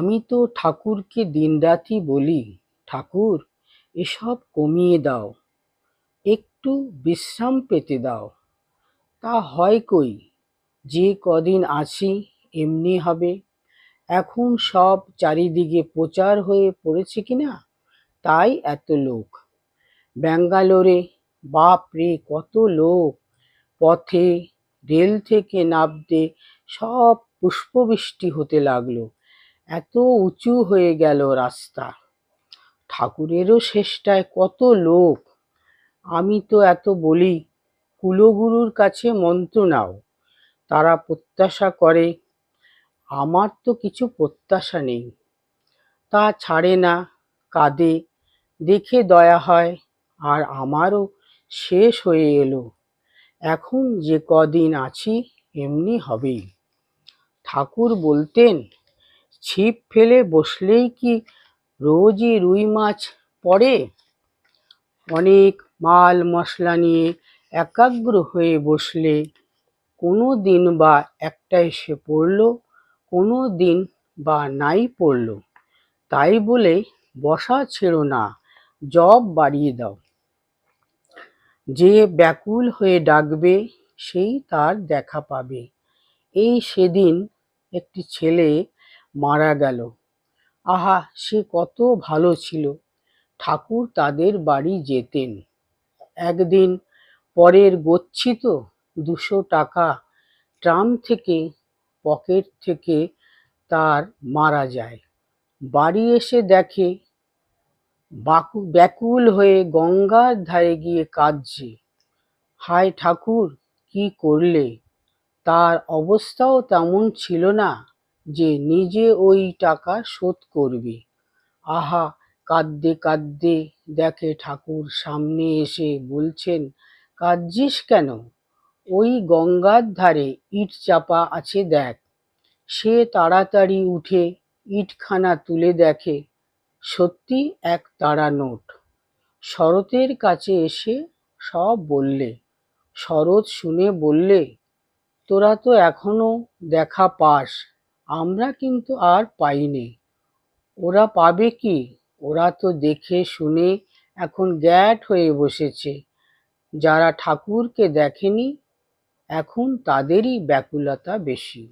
আমি তো ঠাকুরকে দিনরাতই বলি, ঠাকুর এসব কমিয়ে দাও, একটু বিশ্রাম পেতে দাও। তা হয় কই, যে কদিন আছি এমনি হবে। এখন সব চারিদিকে প্রচার হয়ে পড়েছে কিনা, তাই এত লোক। ব্যাঙ্গালোরে বাপরে কত লোক! পথে, রেল থেকে নামতে সব পুষ্পবৃষ্টি হতে লাগলো। এত উঁচু হয়ে গেল রাস্তা। ঠাকুরেরও শেষটায় কত লোক। আমি তো এত বলি, কুলগুরুর কাছে মন্ত্র নাও, তারা প্রত্যাশা করে। আমার তো কিছু প্রত্যাশা নেই। তা ছাড়ে না, কাঁদে, দেখে দয়া হয়। আর আমারও শেষ হয়ে এলো। এখন যে কদিন আছি এমনি হবেই। ঠাকুর বলতেন, ছিপ ফেলে বসলেই কি রোজই রুই মাছ পড়ে? অনেক মাল মশলা নিয়ে একাগ্র হয়ে বসলে কোনো দিন বা একটা এসে পড়ল, কোনো দিন বা নাই পড়ল। তাই বলে বসা ছেড়ো না, জব বাড়িয়ে দাও। যে ব্যাকুল হয়ে ডাকবে সেই তার দেখা পাবে। এই সেদিন একটি ছেলে মারা গেল। আহা, সে কত ভালো ছিল। ঠাকুর তাদের বাড়ি যেতেন। একদিন পরের গচ্ছিত 200 টাকা ট্রাম থেকে পকেট থেকে তার মারা যায়। বাড়ি এসে দেখে ব্যাকুল হয়ে গঙ্গার ধারে গিয়ে কাঁদছে। হায় ঠাকুর, কি করলে? তার অবস্থাও তেমন ছিল না যে নিজে ওই টাকা শোধ করবে। আহা, কাঁদতে কাঁদতে দেখে ঠাকুর সামনে এসে বলছেন, কাঁদছিস কেন? ওই গঙ্গার ধারে ইট চাপা আছে দেখ। সে তাড়াতাড়ি উঠে ইটখানা তুলে দেখে, সত্যি এক তাড়া নোট। শরতের কাছে এসে সব বললে। শরৎ শুনে বললে, তোরা তো এখনো দেখা পাস, আমরা কিন্তু আর পাইনে। ওরা পাবে কি? ওরা তো দেখে শুনে এখন গ্যাঁট হয়ে বসেছে। যারা ঠাকুরকে দেখেনি, এখন তাদেরই ব্যাকুলতা বেশি।